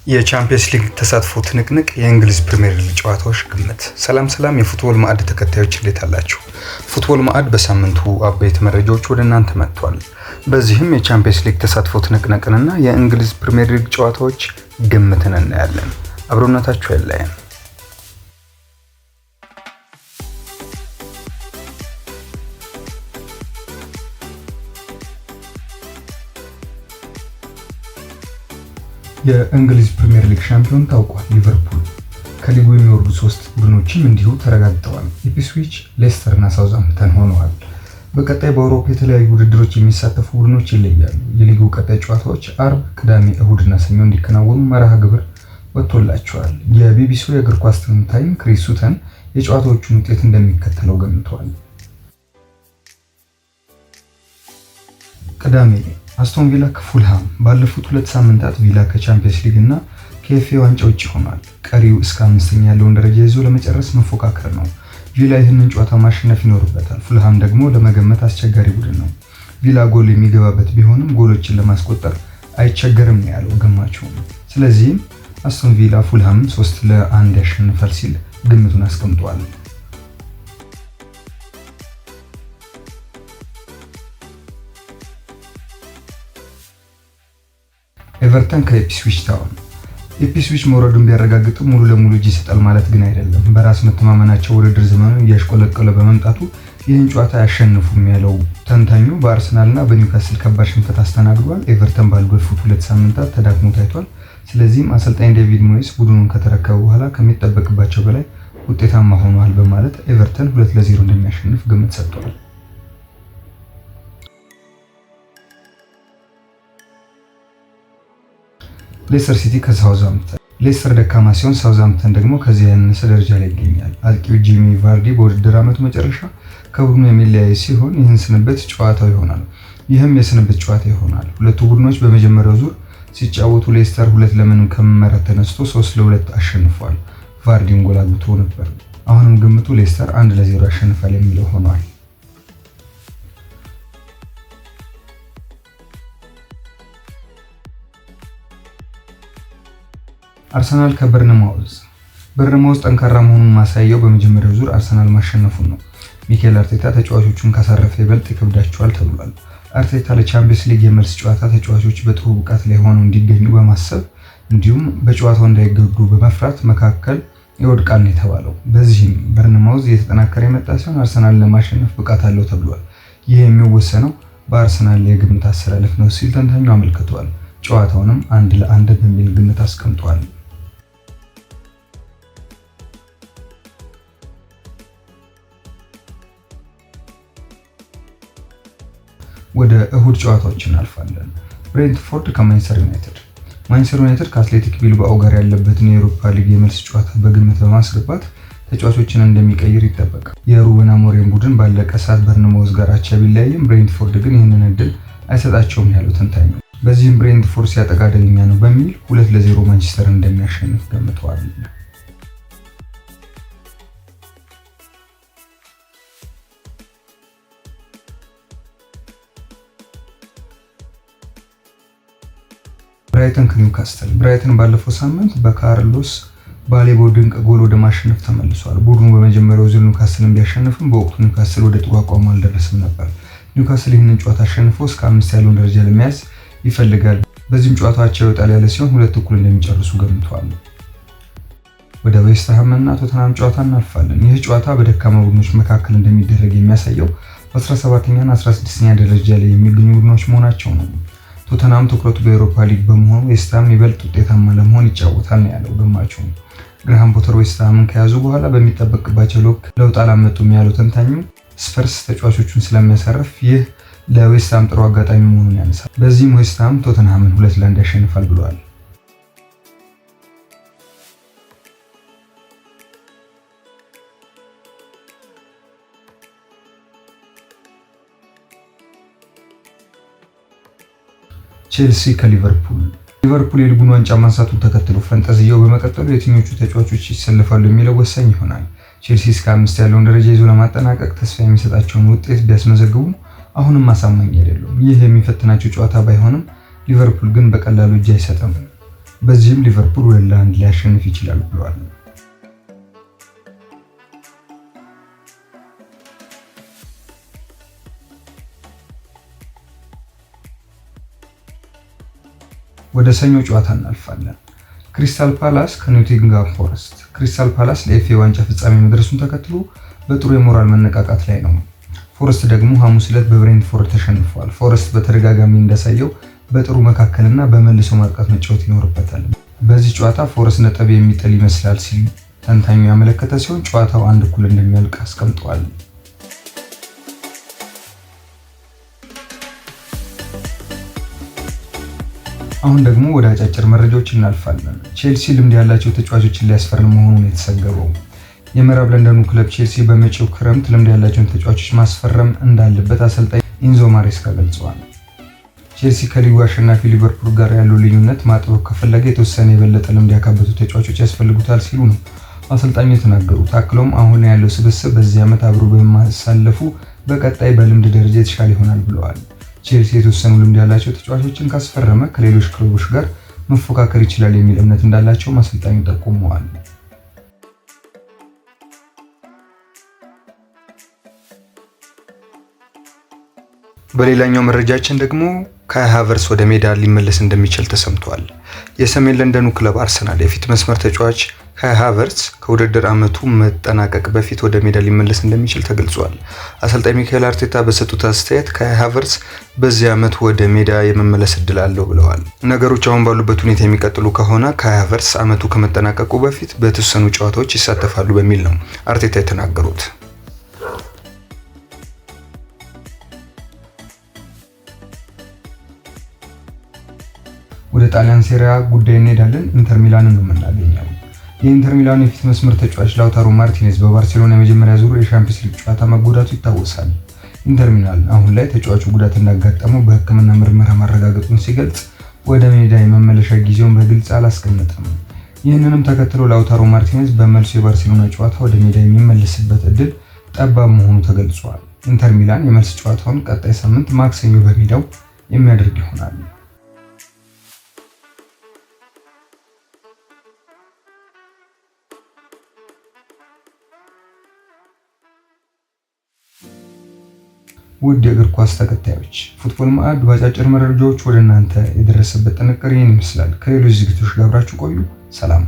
የቻምፒየንስ ሊግ ተሳትፎ ትንቅንቅ የእንግሊዝ ፕሪሚየር ሊግ ጨዋታዎች ግምት። ሰላም የፉትቦል ማዕድ ተከታዮች እንዴት አላችሁ? ፉትቦል ማዕድ በሳምንቱ አበይት መረጃዎች ወደ እናንተ መጥቷል። በዚህም የቻምፒየንስ ሊግ ተሳትፎ ትንቅንቅንና የእንግሊዝ ፕሪሚየር ሊግ ጨዋታዎች ግምትን እናያለን። አብሮነታችሁ አይለየን። የእንግሊዝ ፕሪሚየር ሊግ ሻምፒዮን ታውቋል። ሊቨርፑል ከሊጉ የሚወርዱ 3 ቡድኖችም እንዲሁ ተረጋግጠዋል። ኢፕስዊች፣ ሌስተር እና ሳውዝሃምፕተን ሆነዋል። በቀጣይ በአውሮፓ የተለያዩ ውድድሮች የሚሳተፉ ቡድኖች ይለያሉ። የሊጉ ቀጣይ ጨዋታዎች አርብ፣ ቅዳሜ፣ እሁድና ሰኞ እንዲከናወኑ መርሃ ግብር ወጥቶላቸዋል። የቢቢሲው የእግር ኳስ ተንታኝ ክሪስ ሱተን የጨዋታዎቹን ውጤት እንደሚከተለው ገምተዋል። ቅዳሜ አስቶን ቪላ ከፉልሃም። ባለፉት 2 ሳምንታት ቪላ ከቻምፒየንስ ሊግ እና ከኤፍኤ ዋንጫ ውጭ ሆኗል። ቀሪው እስከ 5ኛ ያለውን ደረጃ ይዞ ለመጨረስ መፎካከር ነው። ቪላ ይህንን ጨዋታ ማሸነፍ ይኖርበታል። ፉልሃም ደግሞ ለመገመት አስቸጋሪ ቡድን ነው። ቪላ ጎል የሚገባበት ቢሆንም ጎሎችን ለማስቆጠር አይቸገርም ነው ያለው ገማቹ። ስለዚህም አስቶን ቪላ ፉልሃም 3-1 ያሸንፋል ሲል ግምቱን አስቀምጧል። ኤቨርተን ከኢፕስዊች ታውን። ኢፕስዊች መውረዱን ቢያረጋግጥም ሙሉ ለሙሉ እጅ ይሰጣል ማለት ግን አይደለም። በራስ መተማመናቸው ውድድር ዘመኑ እያሽቆለቆለ በመምጣቱ ይህን ጨዋታ ያሸንፉም ያለው ተንታኙ በአርሰናልና በኒውካስል ከባድ ሽንፈት አስተናግዷል። ኤቨርተን ባለፉት 2 ሳምንታት ተዳክሞ ታይቷል። ስለዚህም አሰልጣኝ ዴቪድ ሞይስ ቡድኑን ከተረከቡ በኋላ ከሚጠበቅባቸው በላይ ውጤታማ ሆኗል በማለት ኤቨርተን 2-0 እንደሚያሸንፍ ግምት ሰጥቷል። ሌስተር ሲቲ ከሳውዝሃምፕተን። ሌስተር ደካማ ሲሆን ሳውዝሃምፕተን ደግሞ ከዚህ ያነሰ ደረጃ ላይ ይገኛል። አጥቂው ጂሚ ቫርዲ በውድድር ዓመቱ መጨረሻ ከቡድኑ የሚለያይ ሲሆን ይህን ስንብት ጨዋታው ይሆናል። ይህም የስንብት ጨዋታ ይሆናል። ሁለቱ ቡድኖች በመጀመሪያው ዙር ሲጫወቱ ሌስተር 2-0 ከመመራት ተነስቶ 3-2 አሸንፏል። ቫርዲን ጎል አግብቶ ነበር። አሁንም ግምቱ ሌስተር 1-0 ያሸንፋል የሚለው ሆኗል። አርሰናል ከበርንማውዝ። በርንማውዝ ጠንካራ መሆኑን ማሳያው በመጀመሪያው ዙር አርሰናል ማሸነፉን ነው። ሚኬል አርቴታ ተጫዋቾቹን ካሳረፈ ይበልጥ ይከብዳቸዋል ተብሏል። አርቴታ ለቻምፒየንስ ሊግ የመልስ ጨዋታ ተጫዋቾች በጥሩ ብቃት ላይ ሆነው እንዲገኙ በማሰብ እንዲሁም በጨዋታው እንዳይጎዱ በመፍራት መካከል ይወድቃል ነው የተባለው። በዚህም በርንማውዝ እየተጠናከረ የመጣ ሲሆን አርሰናልን ለማሸነፍ ብቃት አለው ተብሏል። ይህ የሚወሰነው በአርሰናል የግምት አሰላለፍ ነው ሲል ተንታኙ አመልክቷል። ጨዋታውንም 1-1 በሚል ግምት አስቀምጧል። ወደ እሁድ ጨዋታዎች እናልፋለን። ብሬንትፎርድ ከማንቸስተር ዩናይትድ። ማንቸስተር ዩናይትድ ከአትሌቲክ ቢልባኦ ጋር ያለበትን የአውሮፓ ሊግ የመልስ ጨዋታ በግምት በማስገባት ተጫዋቾችን እንደሚቀይር ይጠበቃል። የሩበን አሞሪም ቡድን ባለቀ ሰዓት በርንማውዝ ጋር አቻ ቢለያይም ብሬንትፎርድ ግን ይህንን እድል አይሰጣቸውም ያለው ተንታኙ። በዚህም ብሬንትፎርድ ሲያጠቃ አደገኛ ነው በሚል 2-0 ማንቸስተር እንደሚያሸንፍ ገምተዋል። ብራይተን ከኒውካስል። ብራይተን ባለፈው ሳምንት በካርሎስ ባሌቦ ድንቅ ጎል ወደ ማሸነፍ ተመልሷል። ቡድኑ በመጀመሪያው ዙር ኒውካስልን ቢያሸንፍም በወቅቱ ኒውካስል ወደ ጥሩ አቋሙ አልደረሰም ነበር። ኒውካስል ይህንን ጨዋታ አሸንፎ እስከ 5 ያለውን ደረጃ ለመያዝ ይፈልጋል። በዚህም ጨዋታቸው ይወጣል ያለ ሲሆን 2 እኩል እንደሚጨርሱ ገምተዋል። ወደ ዌስትሃም እና ቶተንሃም ጨዋታ እናልፋለን። ይህ ጨዋታ በደካማ ቡድኖች መካከል እንደሚደረግ የሚያሳየው በ17ኛ እና 16ኛ ደረጃ ላይ የሚገኙ ቡድኖች መሆናቸው ነው። ቶተንሃም ትኩረቱ በአውሮፓ ሊግ በመሆኑ ዌስትሃም ይበልጥ ውጤታማ ለመሆን ይጫወታል ነው ያለው ገማቹ። ግራሃም ፖተር ዌስትሃምን ከያዙ በኋላ በሚጠበቅባቸው ለውጥ አላመጡም ያለው ተንታኙ ስፐርስ ተጫዋቾቹን ስለሚያሳርፍ ይህ ለዌስትሃም ጥሩ አጋጣሚ መሆኑን ያነሳል። በዚህም ዌስትሃም ቶተንሃምን 2-1 ያሸንፋል ብለዋል። ቼልሲ ከሊቨርፑል። ሊቨርፑል የሊጉን ዋንጫ ማንሳቱን ተከትሎ ፈንጠዝያው በመቀጠሉ የትኞቹ ተጫዋቾች ይሰለፋሉ የሚለው ወሳኝ ይሆናል። ቼልሲ እስከ 5 ያለውን ደረጃ ይዞ ለማጠናቀቅ ተስፋ የሚሰጣቸውን ውጤት ቢያስመዘግቡም አሁንም አሳማኝ አይደሉም። ይህ የሚፈትናቸው ጨዋታ ባይሆንም ሊቨርፑል ግን በቀላሉ እጅ አይሰጥም። በዚህም ሊቨርፑል 2-1 ሊያሸንፍ ይችላል ብለዋል። ወደ ሰኞ ጨዋታ እናልፋለን። ክሪስታል ፓላስ ከኖቲንግሃም ፎረስት። ክሪስታል ፓላስ ለኤፍኤ ዋንጫ ፍጻሜ መድረሱን ተከትሎ በጥሩ የሞራል መነቃቃት ላይ ነው። ፎረስት ደግሞ ሐሙስ ዕለት በብሬንትፎርድ ተሸንፏል። ፎረስት በተደጋጋሚ እንዳሳየው በጥሩ መካከልና በመልሶ ማጥቃት መጫወት ይኖርበታል። በዚህ ጨዋታ ፎረስት ነጥብ የሚጥል ይመስላል ሲል ተንታኙ ያመለከተ ሲሆን ጨዋታው 1-1 እንደሚያልቅ አስቀምጧል። አሁን ደግሞ ወደ አጫጭር መረጃዎች እናልፋለን። ቼልሲ ልምድ ያላቸው ተጫዋቾችን ሊያስፈርም መሆኑን የተዘገበው። የምዕራብ ለንደኑ ክለብ ቼልሲ በመጪው ክረምት ልምድ ያላቸውን ተጫዋቾች ማስፈረም እንዳለበት አሰልጣኝ ኢንዞ ማሬስካ ገልጸዋል። ቼልሲ ከሊጉ አሸናፊ ሊቨርፑል ጋር ያለው ልዩነት ማጥበብ ከፈለገ የተወሰነ የበለጠ ልምድ ያካበቱ ተጫዋቾች ያስፈልጉታል ሲሉ ነው አሰልጣኙ የተናገሩት። አክለውም አሁን ያለው ስብስብ በዚህ ዓመት አብሮ በማሳለፉ በቀጣይ በልምድ ደረጃ የተሻለ ይሆናል ብለዋል። ቼልሲ የተወሰኑ ልምድ ያላቸው ተጫዋቾችን ካስፈረመ ከሌሎች ክለቦች ጋር መፎካከር ይችላል የሚል እምነት እንዳላቸው አሰልጣኙ ጠቁመዋል። በሌላኛው መረጃችን ደግሞ ካይ ሃቨርትዝ ወደ ሜዳ ሊመለስ እንደሚችል ተሰምቷል። የሰሜን ለንደኑ ክለብ አርሰናል የፊት መስመር ተጫዋች ካይ ሃቨርትዝ ከውድድር ዓመቱ መጠናቀቅ በፊት ወደ ሜዳ ሊመለስ እንደሚችል ተገልጿል። አሰልጣኝ ሚካኤል አርቴታ በሰጡት አስተያየት ካይ ሃቨርትዝ በዚህ ዓመት ወደ ሜዳ የመመለስ እድል አለው ብለዋል። ነገሮች አሁን ባሉበት ሁኔታ የሚቀጥሉ ከሆነ ካይ ሃቨርትዝ ዓመቱ ከመጠናቀቁ በፊት በተወሰኑ ጨዋታዎች ይሳተፋሉ በሚል ነው አርቴታ የተናገሩት። ወደ ጣሊያን ሴሪያ ጉዳይ እንሄዳለን። ኢንተር ሚላንን ነው የምናገኘው። የኢንተር ሚላን የፊት መስመር ተጫዋች ላውታሮ ማርቲኔዝ በባርሴሎና የመጀመሪያ ዙር የሻምፒዮንስ ሊግ ጨዋታ መጎዳቱ ይታወሳል። ኢንተር ሚላን አሁን ላይ ተጫዋቹ ጉዳት እንዳጋጠመው በሕክምና ምርመራ ማረጋገጡን ሲገልጽ ወደ ሜዳ የመመለሻ ጊዜውን በግልጽ አላስቀመጠም። ይህንንም ተከትሎ ላውታሮ ማርቲኔዝ በመልሱ የባርሴሎና ጨዋታ ወደ ሜዳ የሚመለስበት እድል ጠባብ መሆኑ ተገልጿል። ኢንተር ሚላን የመልስ ጨዋታውን ቀጣይ ሳምንት ማክሰኞ በሜዳው የሚያደርግ ይሆናል። ውድ የእግር ኳስ ተከታዮች ፉትቦል ማዕድ በአጫጭር መረጃዎች ወደ እናንተ የደረሰበት ጥንቅር ይህን ይመስላል። ከሌሎች ዝግጅቶች ጋር አብራችሁ ቆዩ። ሰላም።